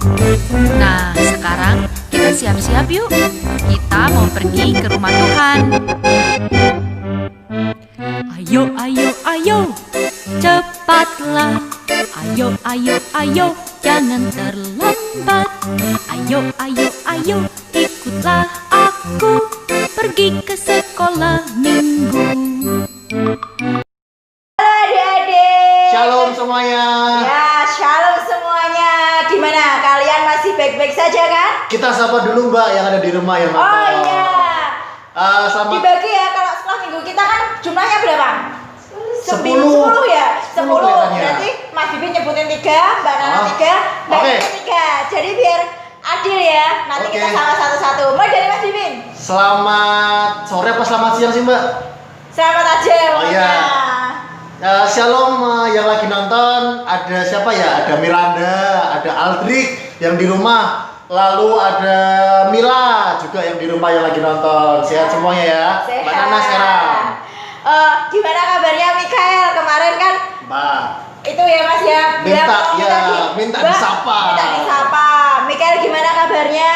Nah, sekarang kita siap-siap yuk. Kita mau pergi ke rumah Tuhan. Ayo, ayo, ayo, cepatlah. Ayo, ayo, ayo, jangan terlambat. Ayo, ayo, ayo, ikutlah aku pergi ke sekolah minggu. Halo adik-adik. Shalom semuanya. Ya, shalom semuanya. Gimana? Kalian masih baik-baik saja kan? Kita sapa dulu Mbak yang ada di rumah yang nonton. Oh iya. Selamat Dibagi ya, kalau sekolah minggu kita kan jumlahnya berapa? 10 ya? 10. kelihatannya. Berarti Mas Bibi nyebutin 3, Mbak Nana 3, Mbak Oke. Nana 3. Jadi biar adil ya. Nanti Oke. kita sama satu-satu. Mulai dari Mas Bibi. Selamat sore apa selamat siang sih Mbak? Selamat aja. Oh, iya. Shalom yang lagi nonton. Ada siapa ya? Ada Miranda, ada Aldrik yang di rumah. Lalu ada Mila juga yang di rumah yang lagi nonton. Sehat semuanya ya. Sehat. Mbak Nana sekarang. Gimana kabarnya Mikael? Kemarin kan Mbak. itu ya Mas ya, bilang Minta, ngomong ya, tadi, minta Mbak, disapa. minta disapa. Mikael gimana kabarnya?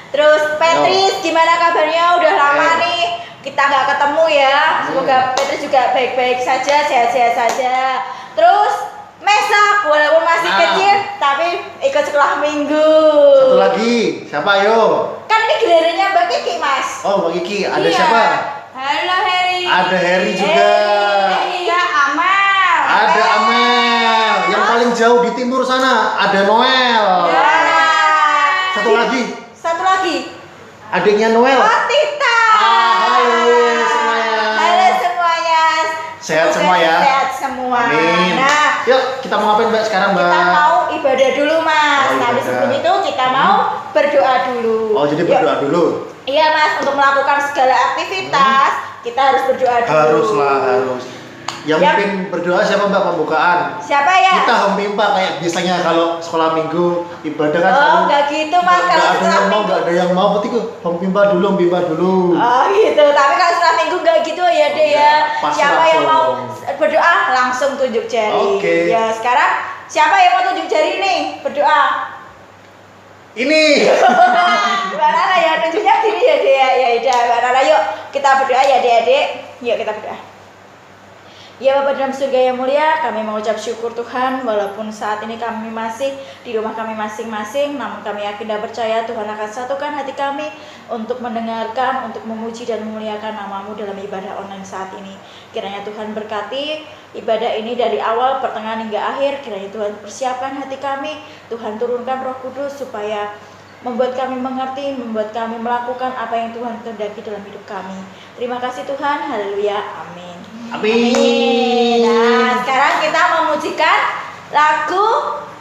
Terus Petris gimana kabarnya? Udah lama nih kita nggak ketemu ya. Semoga Petris juga baik-baik saja, sehat-sehat saja. Terus Mesak walaupun masih kecil tapi ikut sekolah minggu. Satu lagi, siapa ayo? Kan ini gilirannya Mbak Kiki Mas. Oh Mbak Kiki, ada Iya. siapa? Halo Heri. Ada Heri juga. Iya, Amal. Ada Amel. Yang paling jauh di timur sana ada Noel. Ya. Satu lagi, Satu lagi. adiknya Noel. Oh, Tita. Halo semuanya. Halo semuanya. Sehat Semoga semua ya. Sehat semua. Amin. Nah, Yuk kita mau ngapain Mbak sekarang Mbak? kita mau ibadah dulu Mas. Oh, Nah, ibadah. sebelum itu kita mau berdoa dulu. Oh jadi Yuk. berdoa dulu. Iya Mas, untuk melakukan segala aktivitas kita harus berdoa dulu. Haruslah harus. Yang Ya. mungkin berdoa siapa Mbak pembukaan? Siapa ya? Kita home kayak biasanya kalau sekolah minggu ibadah kan Oh, selalu enggak gitu Mas. nggak Kalau ada setelah yang mau, minggu. nggak ada yang mau. Berarti home dulu. Oh gitu, tapi kalau setelah minggu enggak gitu ya deh ya. Pasti Siapa yang mau langsung. berdoa langsung tunjuk jari. Oke. Ya sekarang siapa yang mau tunjuk jari nih berdoa? Ini. Mbak Nana ya tunjuknya gini ya deh ya. Ya udah Mbak Nana yuk kita berdoa ya adik-adik. Yuk kita berdoa. Ya Bapak dalam surga yang mulia, kami mengucap syukur Tuhan walaupun saat ini kami masih di rumah kami masing-masing, namun kami yakin dan percaya Tuhan akan satukan hati kami untuk mendengarkan, untuk memuji dan memuliakan nama-Mu dalam ibadah online saat ini. Kiranya Tuhan berkati ibadah ini dari awal, pertengahan hingga akhir. Kiranya Tuhan persiapkan hati kami, Tuhan turunkan Roh Kudus supaya membuat kami mengerti, membuat kami melakukan apa yang Tuhan kehendaki dalam hidup kami. Terima kasih Tuhan, haleluya, amin. Amin. Nah, sekarang kita memujikan lagu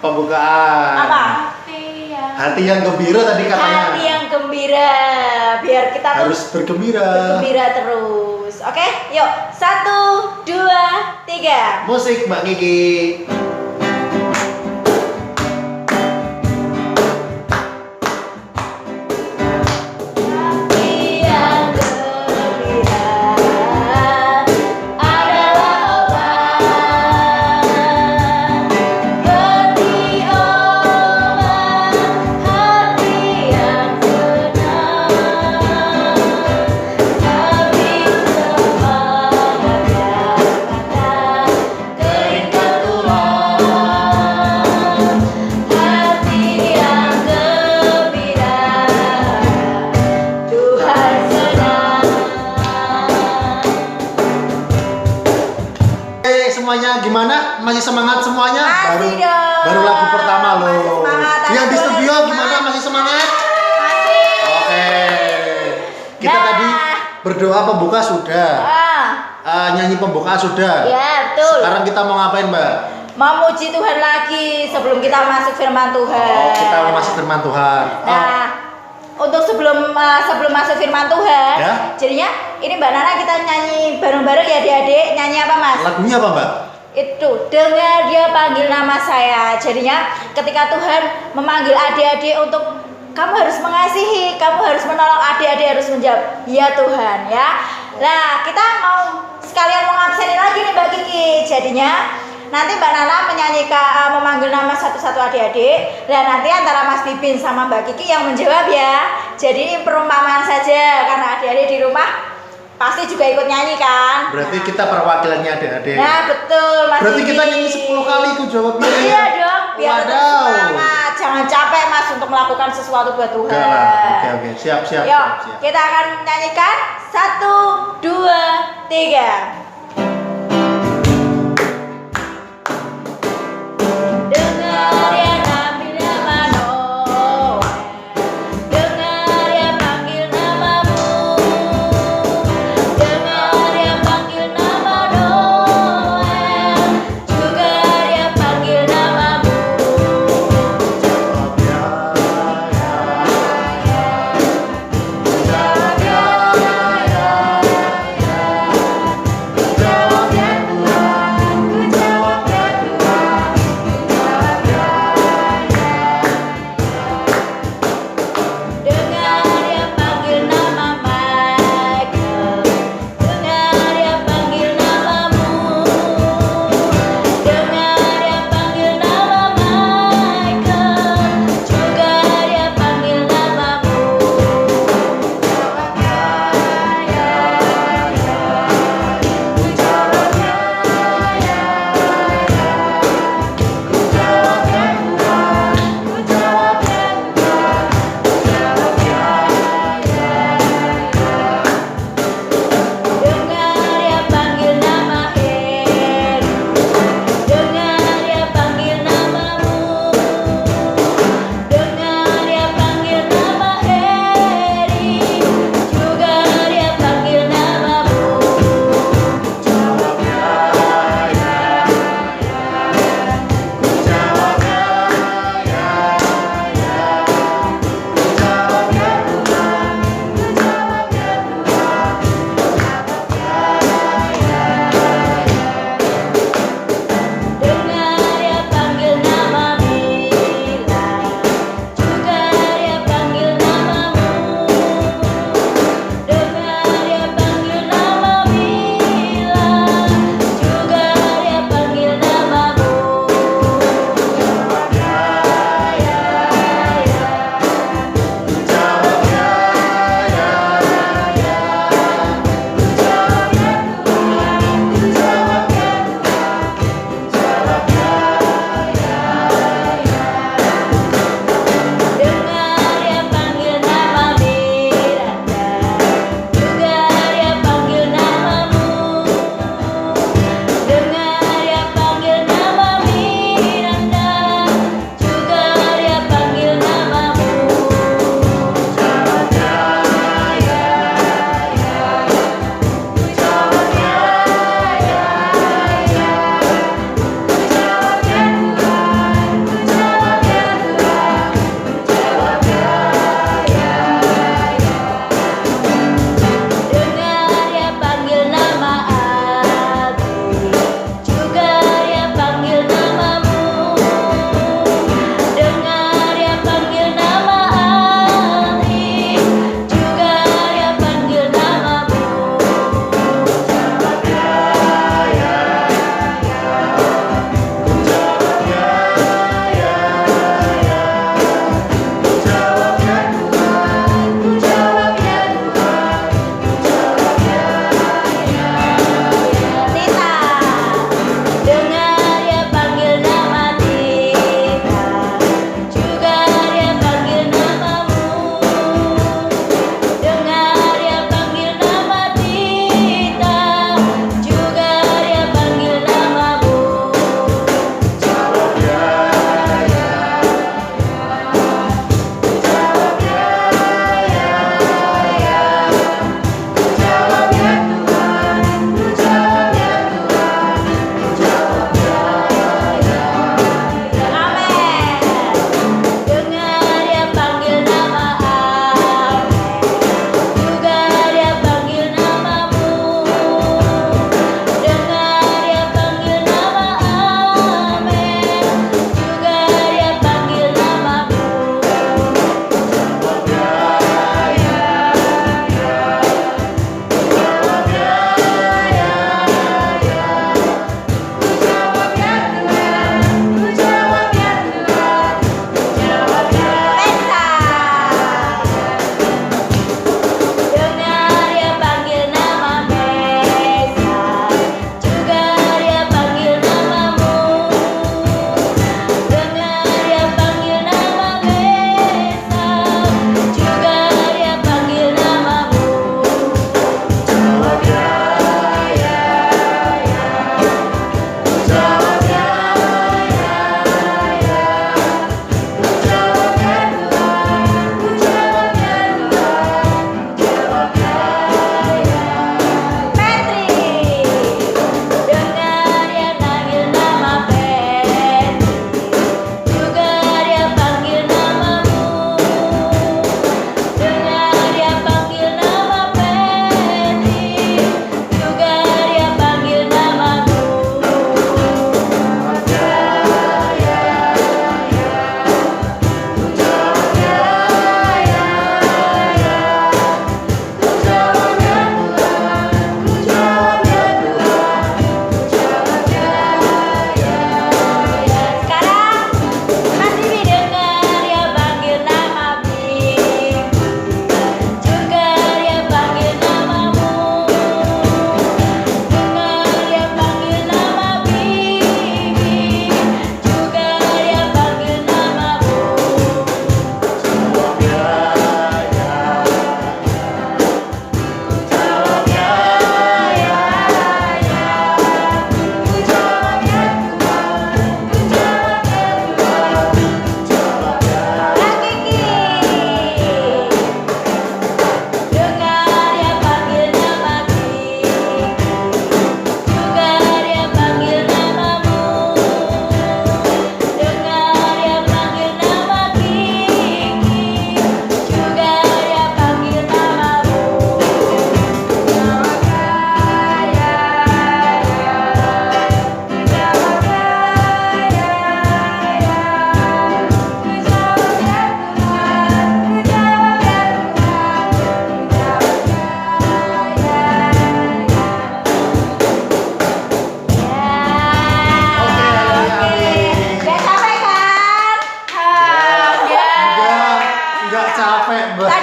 Pembukaan. apa? Hati yang gembira tadi katanya. Hati yang gembira. Biar kita tuh Harus bergembira. bergembira terus. Oke, yuk. 1, 2, 3. Musik Mbak Kiki. Hati yang gembira adalah obat, beri obat hati yang tenang, lebih semangat kata keringkan tulang. Hati yang gembira, Tuhan senang. Semuanya gimana? Masih semangat semuanya? Masih dong. Baru lagu pertama loh. Masih semangat. Yang di Ayo, studio semangat. gimana? Masih semangat? Masih. Oke. Kita Nah. tadi berdoa pembuka sudah. Nyanyi pembukaan sudah. Ya betul. Sekarang kita mau ngapain Mbak? Memuji Tuhan lagi sebelum kita masuk firman Tuhan. Oh, kita mau masuk firman Tuhan. Nah, untuk sebelum masuk firman Tuhan, Ya. jadinya ini Mbak Nana kita nyanyi bareng-bareng ya adik-adik. Nyanyi apa Mas? Lagunya apa Mbak? Itu dengar dia panggil nama saya. Jadinya ketika Tuhan memanggil adik-adik untuk kamu harus mengasihi, kamu harus menolong, adik-adik harus menjawab ya Tuhan ya. Nah kita mau sekalian mau ngabsenin lagi nih Mbak Kiki. Jadinya Nanti Mbak Nana menyanyikan memanggil nama satu-satu adik-adik. Dan nanti antara Mas Bibin sama Mbak Kiki yang menjawab ya. Jadi ini perumpamaan saja karena adik-adik di rumah pasti juga ikut nyanyi kan. Berarti kita perwakilannya adik-adik. Nah betul Mas Berarti Bibin. kita nyanyi 10 kali itu jawabnya. Iya dong, biar tetap Wadaw. semangat. Jangan capek Mas untuk melakukan sesuatu buat Tuhan. Enggak lah. Oke, siap. Yuk, siap. kita akan menyanyikan 1, 2, 3. Dengar ya nabi nama Noel, dengar ya panggil namamu, dengar ya panggil nama Noel, juga dia panggil namamu. Jawab ya.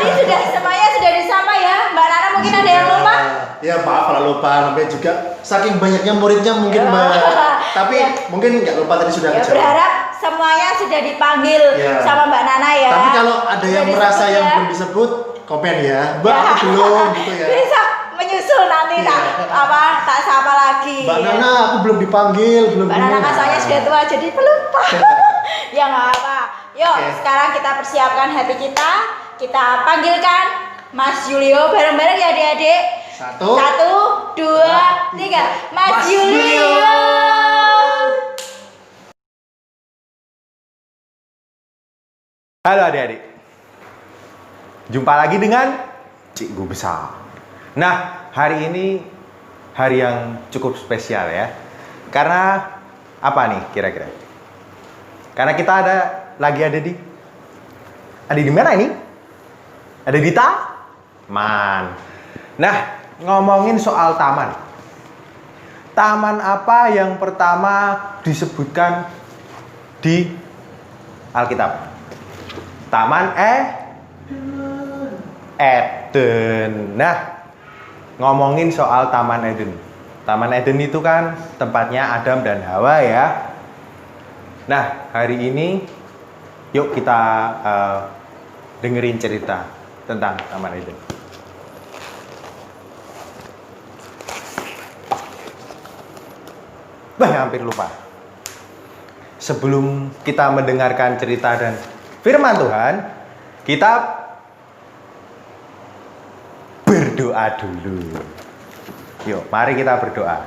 Tadi sudah semuanya sudah disapa ya. Mbak Nana mungkin ada yang lupa? Ya maaf kalau lupa, namanya juga saking banyaknya muridnya mungkin Mbak. Tapi mungkin nggak lupa tadi sudah Ya, kejawab. berharap semuanya sudah dipanggil sama Mbak Nana ya. Tapi kalau ada yang Sudah merasa disebut yang ya. belum disebut, komen ya. Mbak aku belum gitu ya. Bisa menyusul nanti tak sapa lagi. Mbak Nana aku belum dipanggil, belum. Mbak Nana kan soalnya sudah tua jadi pelupa. Ya nggak apa. Yuk, sekarang kita persiapkan hati kita. Kita panggilkan Mas Julio bareng-bareng ya adik-adik. Satu, dua, tiga. Mas Julio. Halo adik-adik, jumpa lagi dengan Cikgu Besar. Nah, hari ini hari yang cukup spesial ya. Karena apa nih kira-kira? Karena kita ada di mana ini? Ada di taman. Nah, ngomongin soal taman. Taman apa yang pertama disebutkan di Alkitab? Taman Eden. Nah, ngomongin soal Taman Eden. Taman Eden itu kan tempatnya Adam dan Hawa ya. Nah, hari ini yuk kita dengerin cerita tentang Taman Eden. Hampir lupa. Sebelum kita mendengarkan cerita dan firman Tuhan, kita berdoa dulu. Yuk, mari kita berdoa.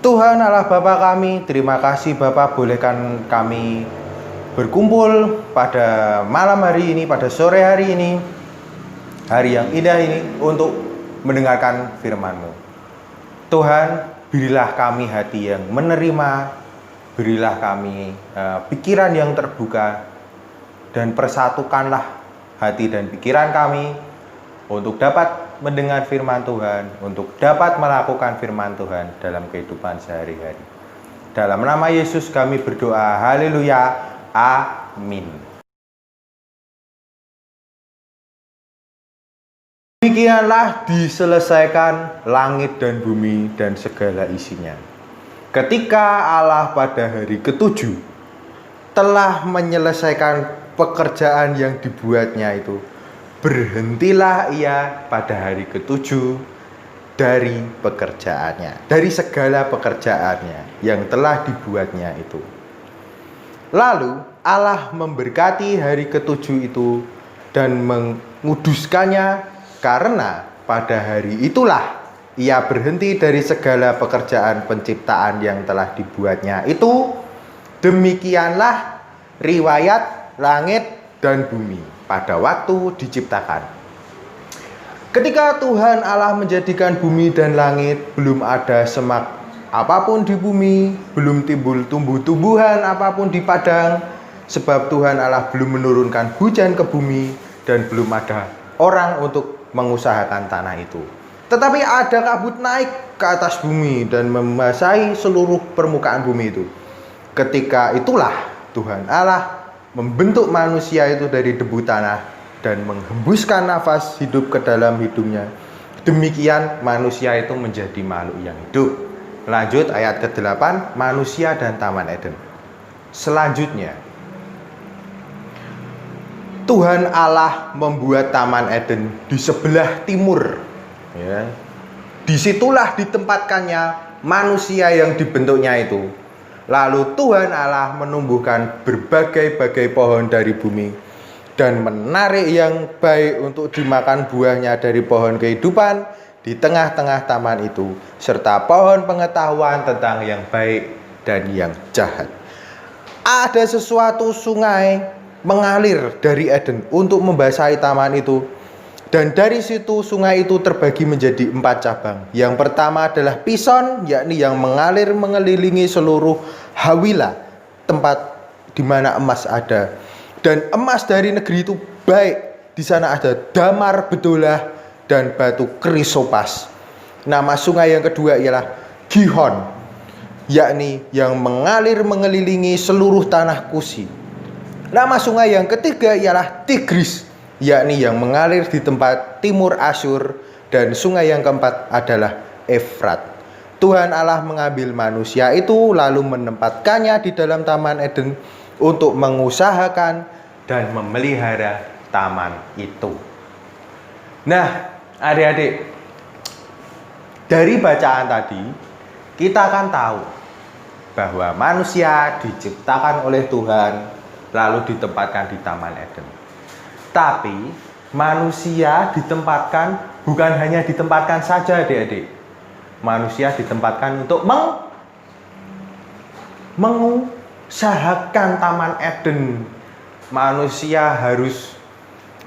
Tuhan Allah Bapa kami, terima kasih Bapa bolehkan kami berkumpul pada malam hari ini, pada sore hari ini, hari yang indah ini untuk mendengarkan firman-Mu. Tuhan, berilah kami hati yang menerima, berilah kami pikiran yang terbuka, dan persatukanlah hati dan pikiran kami untuk dapat mendengar firman Tuhan, untuk dapat melakukan firman Tuhan dalam kehidupan sehari-hari. Dalam nama Yesus kami berdoa, haleluya, amin. Demikianlah diselesaikan langit dan bumi dan segala isinya. Ketika Allah pada hari ketujuh telah menyelesaikan pekerjaan yang dibuatnya itu, berhentilah ia pada hari ketujuh dari pekerjaannya, dari segala pekerjaannya yang telah dibuatnya itu. Lalu Allah memberkati hari ketujuh itu dan menguduskannya, karena pada hari itulah ia berhenti dari segala pekerjaan penciptaan yang telah dibuatnya itu. Demikianlah riwayat langit dan bumi pada waktu diciptakan. Ketika Tuhan Allah menjadikan bumi dan langit, belum ada semak apapun di bumi, belum timbul tumbuh-tumbuhan apapun di padang, sebab Tuhan Allah belum menurunkan hujan ke bumi dan belum ada orang untuk mengusahakan tanah itu. Tetapi ada kabut naik ke atas bumi dan membasahi seluruh permukaan bumi itu. Ketika itulah Tuhan Allah membentuk manusia itu dari debu tanah dan menghembuskan nafas hidup ke dalam hidungnya. Demikian manusia itu menjadi makhluk yang hidup. Lanjut ayat ke-8, manusia dan Taman Eden. Selanjutnya, Tuhan Allah membuat Taman Eden di sebelah timur. Ya. Disitulah ditempatkannya manusia yang dibentuknya itu. Lalu Tuhan Allah menumbuhkan berbagai-bagai pohon dari bumi dan menarik yang baik untuk dimakan buahnya dari pohon kehidupan di tengah-tengah taman itu, serta pohon pengetahuan tentang yang baik dan yang jahat. Ada sesuatu sungai mengalir dari Eden untuk membasahi taman itu, dan dari situ sungai itu terbagi menjadi 4 cabang. Yang pertama adalah Pison, yakni yang mengalir mengelilingi seluruh Hawila, tempat di mana emas ada. Dan emas dari negeri itu baik. Di sana ada damar, bedolah, dan batu krisopas. Nama sungai yang kedua ialah Gihon, yakni yang mengalir mengelilingi seluruh tanah Kusi. Nama sungai yang ketiga ialah Tigris, yakni yang mengalir di tempat timur Asyur, dan sungai yang keempat adalah Efrat. Tuhan Allah mengambil manusia itu lalu menempatkannya di dalam Taman Eden untuk mengusahakan dan memelihara taman itu. Nah, adik-adik, dari bacaan tadi kita akan tahu bahwa manusia diciptakan oleh Tuhan lalu ditempatkan di Taman Eden. Tapi manusia ditempatkan bukan hanya ditempatkan saja, adik-adik. Manusia ditempatkan untuk mengusahakan Taman Eden. Manusia harus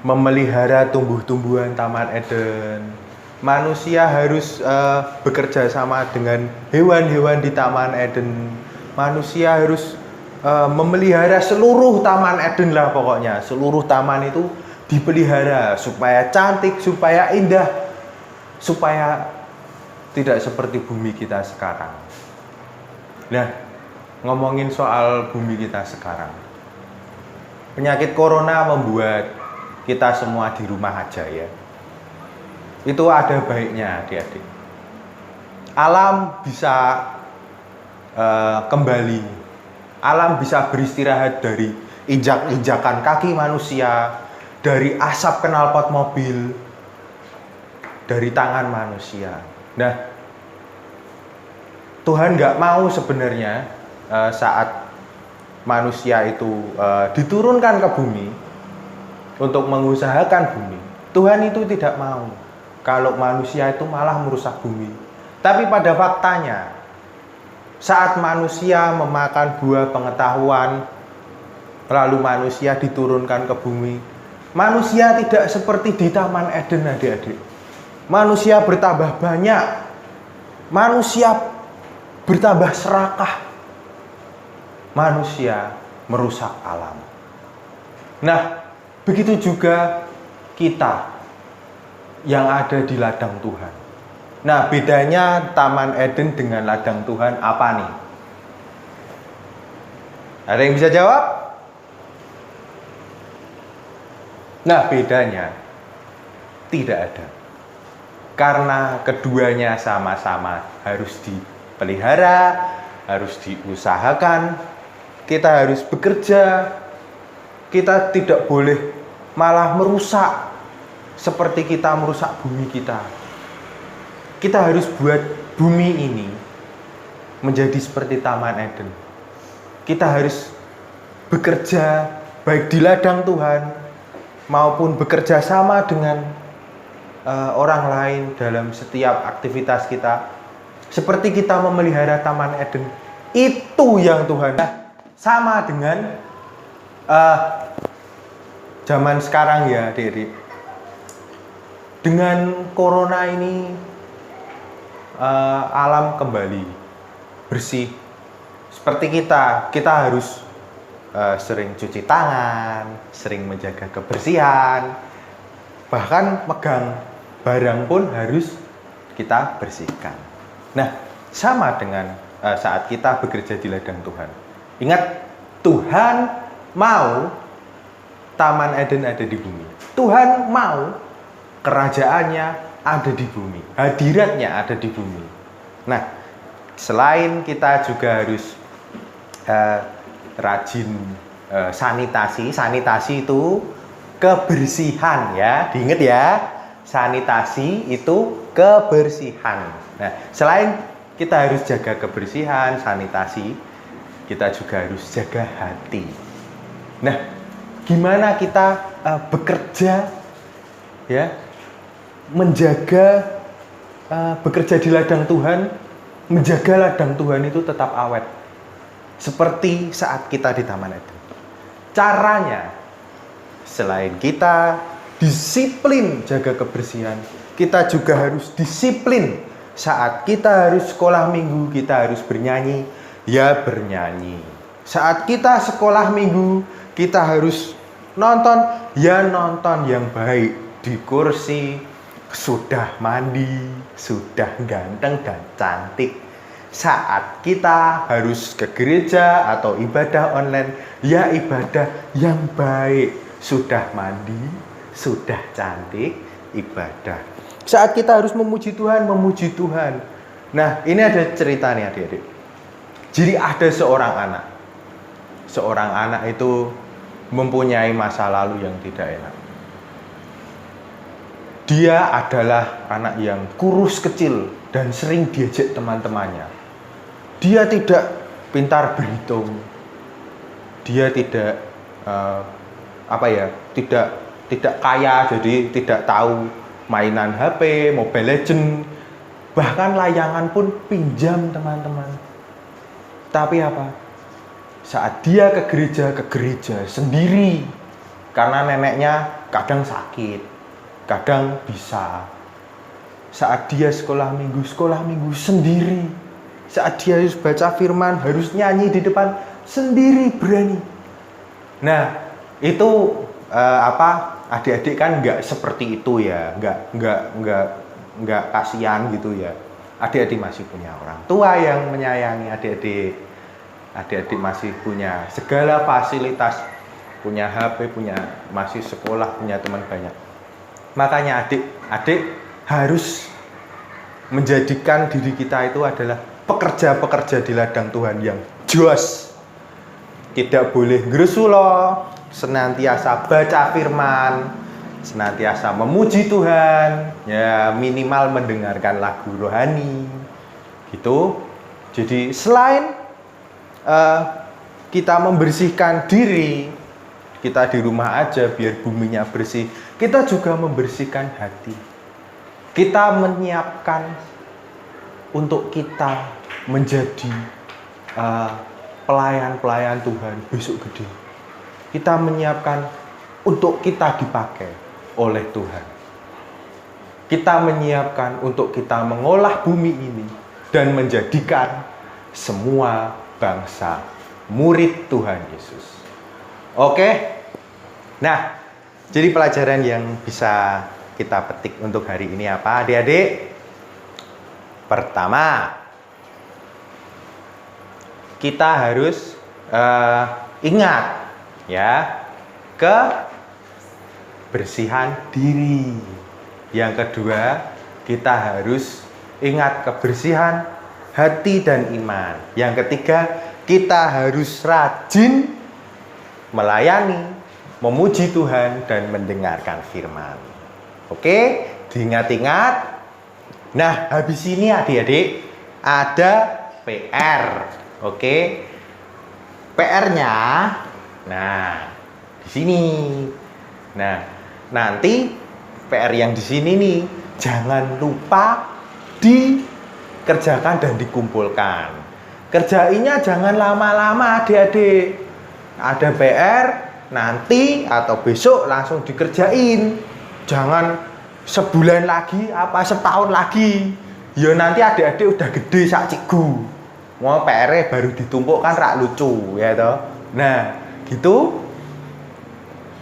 memelihara tumbuh-tumbuhan Taman Eden. Manusia harus bekerja sama dengan hewan-hewan di Taman Eden. Manusia harus memelihara seluruh Taman Eden lah pokoknya. Seluruh taman itu dipelihara supaya cantik, supaya indah, supaya tidak seperti bumi kita sekarang. Nah, ngomongin soal bumi kita sekarang. Penyakit corona membuat kita semua di rumah aja ya. Itu ada baiknya, adik-adik. Alam bisa kembali. Alam bisa beristirahat dari injak-injakan kaki manusia, dari asap knalpot mobil, dari tangan manusia. Nah, Tuhan nggak mau sebenarnya saat manusia itu diturunkan ke bumi untuk mengusahakan bumi. Tuhan itu tidak mau kalau manusia itu malah merusak bumi. Tapi pada faktanya, saat manusia memakan buah pengetahuan, lalu manusia diturunkan ke bumi, manusia tidak seperti di Taman Eden, adik-adik. Manusia bertambah banyak, manusia bertambah serakah, manusia merusak alam. Nah, begitu juga kita yang ada di ladang Tuhan. Nah, bedanya Taman Eden dengan ladang Tuhan apa nih? Ada yang bisa jawab? Nah, bedanya tidak ada. Karena keduanya sama-sama harus dipelihara, harus diusahakan, kita harus bekerja, kita tidak boleh malah merusak seperti kita merusak bumi kita. Kita harus buat bumi ini menjadi seperti Taman Eden. Kita harus bekerja baik di ladang Tuhan maupun bekerja sama dengan orang lain dalam setiap aktivitas kita. Seperti kita memelihara Taman Eden. Itu yang Tuhan. Sama dengan zaman sekarang ya, adik-adik. Dengan corona ini alam kembali bersih. Seperti kita harus sering cuci tangan, sering menjaga kebersihan, bahkan megang barang pun harus kita bersihkan. Nah, sama dengan saat kita bekerja di ladang Tuhan. Ingat, Tuhan mau Taman Eden ada di bumi. Tuhan mau kerajaannya ada di bumi, hadiratnya ada di bumi. Nah, selain kita juga harus rajin sanitasi itu kebersihan ya, diingat ya, sanitasi itu kebersihan. Nah, selain kita harus jaga kebersihan, sanitasi, kita juga harus jaga hati. Nah, gimana kita bekerja ya, menjaga bekerja di ladang Tuhan, menjaga ladang Tuhan itu tetap awet seperti saat kita di Taman Eden. Caranya, selain kita disiplin jaga kebersihan, kita juga harus disiplin saat kita harus sekolah minggu, kita harus bernyanyi, ya bernyanyi. Saat kita sekolah minggu, kita harus nonton, ya nonton yang baik di kursi, sudah mandi, sudah ganteng dan cantik. saat kita harus ke gereja atau ibadah online, ya ibadah yang baik. Sudah mandi, sudah cantik, ibadah. Saat kita harus memuji Tuhan, memuji Tuhan. Nah, ini ada cerita nih adik-adik. Jadi ada seorang anak. Seorang anak itu mempunyai masa lalu yang tidak enak. Dia adalah anak yang kurus kecil dan sering diajak teman-temannya. Dia tidak pintar berhitung. Dia tidak tidak kaya, jadi tidak tahu mainan HP, Mobile Legends, bahkan layangan pun pinjam teman-teman. Tapi apa? Saat dia ke gereja sendiri, karena neneknya kadang sakit, kadang bisa. Saat dia sekolah minggu sendiri. Saat dia harus baca firman, harus nyanyi di depan, sendiri berani. Nah, itu adik-adik kan nggak seperti itu ya, nggak kasihan gitu ya. Adik-adik masih punya orang tua yang menyayangi adik-adik. Adik-adik masih punya segala fasilitas, punya HP, masih sekolah, punya teman banyak. Makanya adik-adik harus menjadikan diri kita itu adalah pekerja-pekerja di ladang Tuhan yang jos. Tidak boleh gresulo, senantiasa baca firman, senantiasa memuji Tuhan, ya minimal mendengarkan lagu rohani gitu. Jadi selain kita membersihkan diri, kita di rumah aja biar buminya bersih, kita juga membersihkan hati. Kita menyiapkan untuk kita menjadi pelayan-pelayan Tuhan besok gede. Kita menyiapkan untuk kita dipakai oleh Tuhan. Kita menyiapkan untuk kita mengolah bumi ini dan menjadikan semua bangsa murid Tuhan Yesus. Oke? Nah, jadi pelajaran yang bisa kita petik untuk hari ini apa, adik-adik? Pertama, kita harus ingat ya kebersihan diri. Yang kedua, kita harus ingat kebersihan hati dan iman. Yang ketiga, kita harus rajin melayani, memuji Tuhan dan mendengarkan firman. Oke, diingat-ingat. Nah, habis ini adik-adik ada PR. Oke. PR-nya nah, di sini. Nah, nanti PR yang di sini nih jangan lupa dikerjakan dan dikumpulkan. Kerjainnya jangan lama-lama adik-adik. Ada PR nanti atau besok langsung dikerjain. Jangan sebulan lagi apa setahun lagi, ya nanti adik-adik udah gede sak cigu, mau PR baru ditumpuk kan rak lucu ya toh. Nah gitu.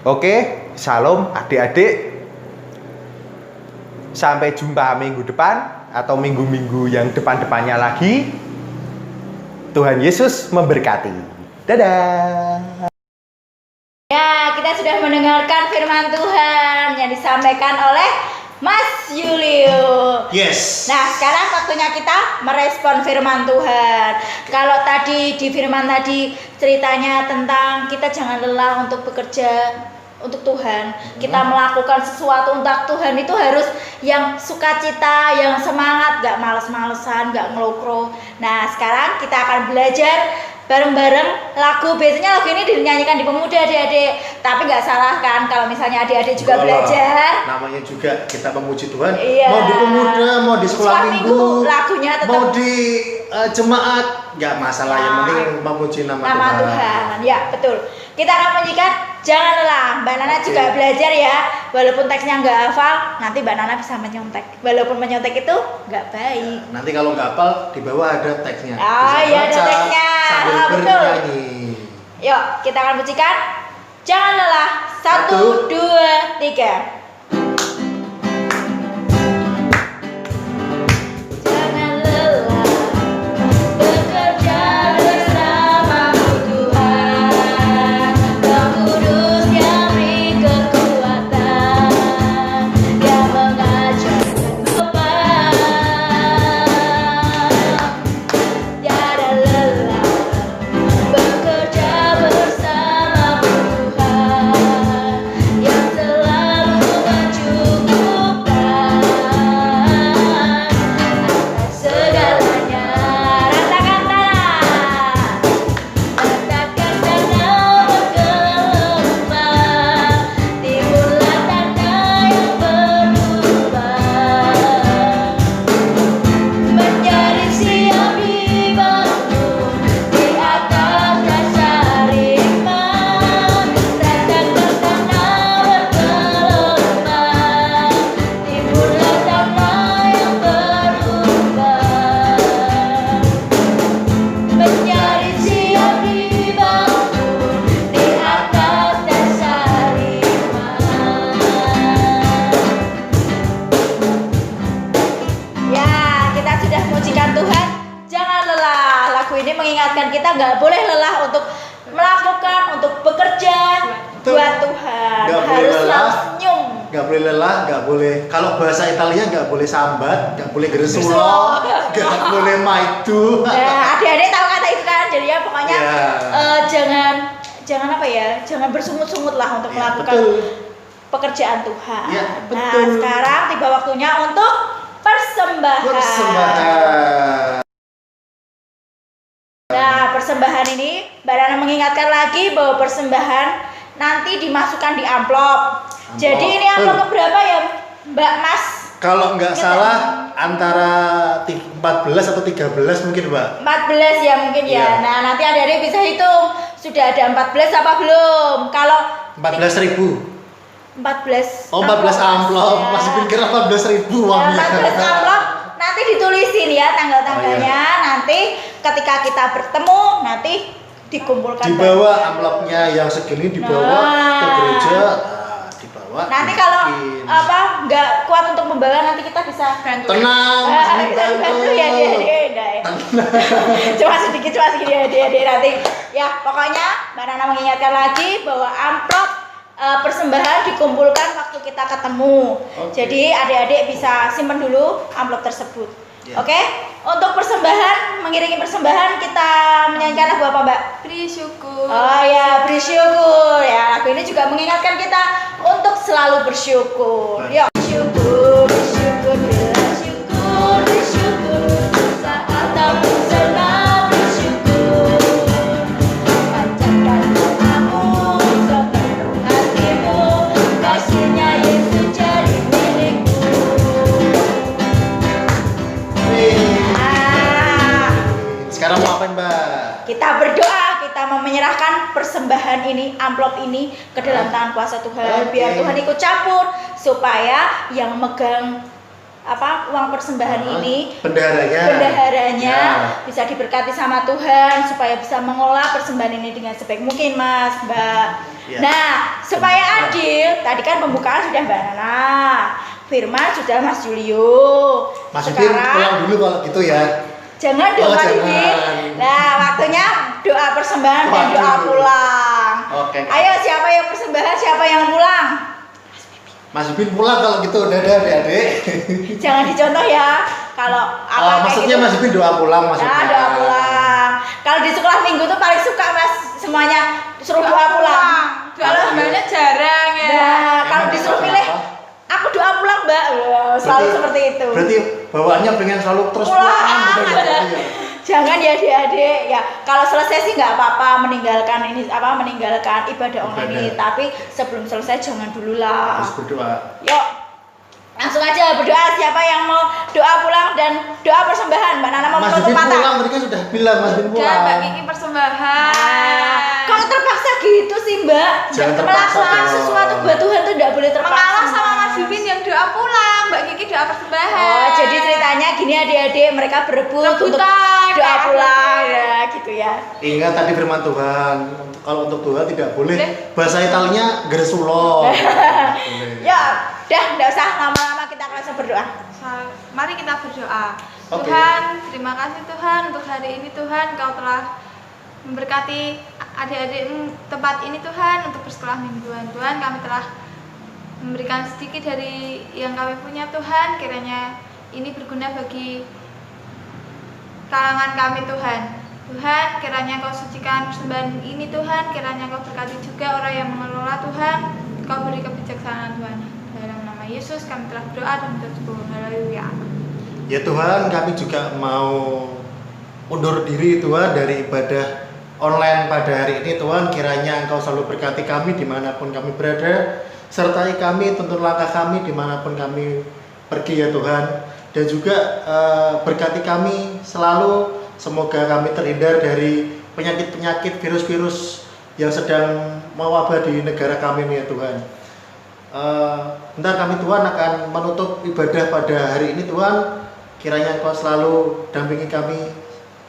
Oke, salam adik-adik, sampai jumpa minggu depan atau minggu-minggu yang depan-depannya lagi. Tuhan Yesus memberkati. Dadah. Ya, kita sudah mendengarkan firman Tuhan yang disampaikan oleh Mas Yulio. Yes. Nah, sekarang waktunya kita merespon firman Tuhan. Kalau tadi di firman tadi ceritanya tentang kita jangan lelah untuk bekerja untuk Tuhan. Kita melakukan sesuatu untuk Tuhan itu harus yang sukacita, yang semangat, gak males-malesan, gak ngelokro. Nah, sekarang kita akan belajar bareng-bareng lagu. Biasanya lagu ini dinyanyikan di pemuda adik-adik, tapi nggak salah kan kalau misalnya adik-adik juga belajar. Namanya juga kita memuji Tuhan. Iya. Mau di pemuda, mau di sekolah minggu, lagunya tetap mau di jemaat, nggak masalah. Yang penting memuji nama Tuhan. Ya betul. Kita akan menyanyikan Jangan Lelah. Mbak Nana juga belajar ya. Walaupun teksnya nggak hafal, nanti Mbak Nana bisa menyontek. Walaupun menyontek itu nggak baik. Nanti kalau nggak hafal, di bawah ada teksnya. Iya ada teksnya. Sambil bernyanyi. Yuk, kita akan pujikan Jangan Lelah. 1, 2, 3. Jangan lelah nggak boleh lelah untuk melakukan, untuk bekerja buat Tuhan. Nggak boleh Harus lelah. selalu senyum. Nggak boleh lelah, nggak boleh. Kalau bahasa Italia nggak boleh sambat, nggak boleh Gersulo. geresulo, nggak boleh maidu. Nah, adik-adik tahu kata itu kan, jadi ya pokoknya Ya. jangan apa ya, jangan bersungut-sungut lah untuk Ya, melakukan betul. pekerjaan Tuhan. Ya, Nah, betul. sekarang tiba waktunya untuk persembahan. Persembahan. Nah, persembahan ini Mbak Nana mengingatkan lagi bahwa persembahan nanti dimasukkan di amplop. Jadi ini amplop berapa ya, Mbak Mas? Kalau nggak Ingat salah antara 14 atau 13 mungkin, Mbak. 14 ya mungkin ya. Iya. Nah, nanti adik-adik bisa hitung sudah ada 14 apa belum? Kalau 14.000. 14 Oh, 14 amplop. Ya. Masih pikir 14.000 Nah, uangnya. 14 amplop nanti ditulisin ya tanggal-tanggalnya. Nanti ketika kita bertemu nanti dikumpulkan. Dibawa amplopnya yang segini dibawa ke Nah. gereja. Dibawa. Nanti kalau dimasukin. nggak kuat untuk membawa nanti kita bisa bantu. Tenang, Nah, kita bantu ya dia. Cuma sedikit ya dia nanti. Ya pokoknya Mbak Nana mengingatkan lagi bahwa amplop persembahan dikumpulkan waktu kita ketemu. Oke. Jadi adik-adik bisa simpan dulu amplop tersebut. Ya. Oke? Untuk persembahan, mengiringi persembahan kita menyanyikan lagu apa, Mbak? Beri syukur. Oh ya, bersyukur ya. Lagu ini juga mengingatkan kita untuk selalu bersyukur. Yuk, bersyukur, bersyukur, bersyukur, bersyukur. Saat tamu senang bersyukur. Panjatkan doamu, sepenuh hatimu. Kasihnya Yesus jadi milikmu. Ah. Sekarang mau apa, Mbak? Kita berdoa, kita mau menyerahkan persembahan ini, amplop ini ke dalam tangan kuasa Tuhan. Oke. Biar Tuhan ikut campur supaya yang megang uang persembahan ini bendaharanya Ya. bisa diberkati sama Tuhan supaya bisa mengolah persembahan ini dengan sebaik mungkin, Mas, Mbak. Ya. Nah, supaya Ya. adil, tadi kan pembukaan sudah Mbak Nana, firman sudah Mas Julio. Mas Yudin pulang dulu kalau gitu ya. Jangan Oh, doa jangan. ini. Nah, waktunya doa persembahan dan Waduh. doa pulang. Oke. Ayo, siapa yang persembahan, siapa yang pulang? Mas Yudin pulang kalau gitu, dadah adik-adik. Jangan dicontoh ya. Kalau kayak Maksudnya gitu. Mas Yudin doa pulang maksudnya. Nah, doa pulang. Kalau di sekolah minggu tuh paling suka Mas semuanya suruh doa pulang. Doa Kalau sebenarnya jarang ya. nah, kalau Emang disuruh doa pilih, apa? aku doa pulang, Mbak. Wah, selalu seperti itu. Berarti bawaannya pengen selalu terus Pulang. pulang. Gitu ya. Jangan ya adik-adik ya. Kalau selesai sih nggak apa-apa meninggalkan ibadah online ini. Ibadah. Tapi sebelum selesai jangan dulu lah. Harus berdoa. Yuk, langsung aja berdoa. Siapa yang mau doa pulang dan doa persembahan? Mbak Nana mau Mas menutup Yudin mata. pulang, tadi kan sudah bilang Mas Yudin Dan pulang. Mbak Kiki persembahan. Kalau terpaksa gitu sih, Mbak. Jangan terpaksa Melakukan dong. sesuatu buat Tuhan tuh tidak boleh terpaksa. Mengalah sama Mas Yudin yang doa pulang, Mbak Kiki doa persembahan. Oh, jadi ceritanya gini adik-adik, mereka berebut untuk Rebutan, doa kayak pulang adik-adik. ya, gitu ya. Ingat tadi firman Tuhan, kalau untuk Tuhan tidak boleh. Boleh. Bahasa Italianya gersulo. Boleh. Ya, udah, nggak usah lama-lama, kita langsung berdoa. Mari kita berdoa. Oke. Tuhan, terima kasih Tuhan untuk hari ini Tuhan, Kau telah memberkati adik-adik tempat ini Tuhan untuk bersekolah mingguan. Tuhan, kami telah memberikan sedikit dari yang kami punya Tuhan, kiranya ini berguna bagi kalangan kami Tuhan. Tuhan, kiranya Kau sucikan persembahan ini Tuhan, kiranya Kau berkati juga orang yang mengelola Tuhan, Kau beri kebijaksanaan Tuhan. Dalam nama Yesus kami telah berdoa dan bersyukur. Haleluya. Ya Tuhan, kami juga mau undur diri Tuhan dari ibadah online pada hari ini Tuhan. Kiranya Engkau selalu berkati kami dimanapun kami berada, sertai kami, tuntun langkah kami dimanapun kami pergi ya Tuhan. Dan juga berkati kami selalu, semoga kami terhindar dari penyakit-penyakit, virus-virus yang sedang mewabah di negara kami ini ya Tuhan. Bentar kami Tuhan akan menutup ibadah pada hari ini Tuhan. Kiranya Engkau selalu dampingi kami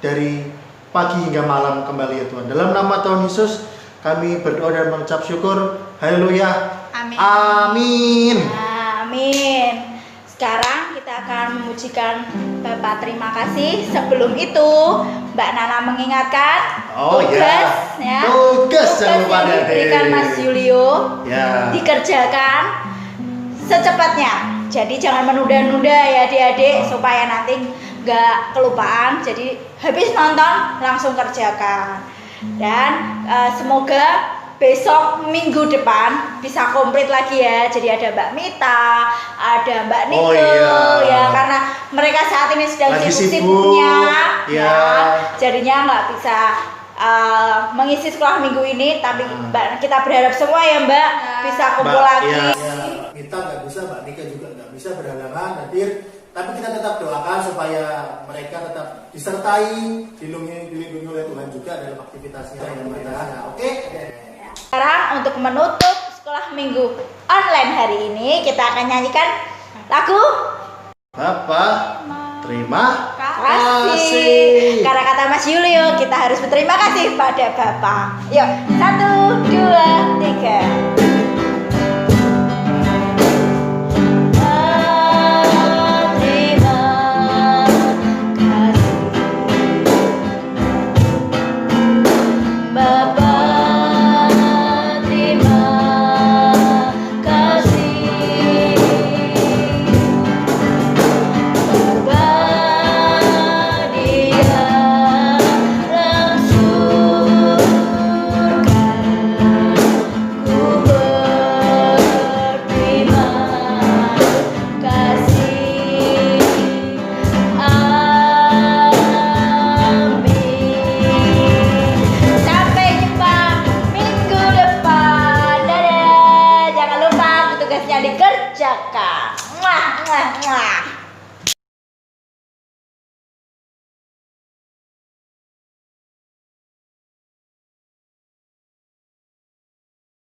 dari pagi hingga malam kembali ya Tuhan. Dalam nama Tuhan Yesus kami berdoa dan mengucap syukur. Haleluya. Amin. Amin. Amin. Sekarang kita akan memujikan Bapak terima kasih. Sebelum itu, Mbak Nana mengingatkan Oh, tugas ya. Tugas jangan lupa, yang Adik. diberikan Mas Julio Ya. dikerjakan secepatnya. Jadi jangan menunda-nunda ya adik-adik supaya nanti nggak kelupaan. Jadi habis nonton langsung kerjakan. Dan semoga besok minggu depan bisa komplit lagi ya. Jadi ada Mbak Mita, ada Mbak Nike, Oh, iya. ya karena mereka saat ini sedang Lagi sibuk-sibuknya, sibuk, ya. jadinya nggak bisa mengisi sekolah minggu ini. Tapi Mbak, kita berharap semua ya Mbak bisa kumpul Mbak, lagi. iya. Ya, kita nggak bisa, Mbak Nika juga nggak bisa berhalangan hadir, tapi kita tetap doakan supaya mereka tetap disertai, dilindungi oleh Tuhan juga dalam aktivitasnya yang mereka. Oke? Sekarang untuk menutup sekolah minggu online hari ini kita akan nyanyikan lagu Bapak, terima kasih. kasih. Karena kata Mas Julio kita harus berterima kasih pada Bapak. Yuk, 1, 2, 3. Dikerjakan. Mwah, mwah, mwah.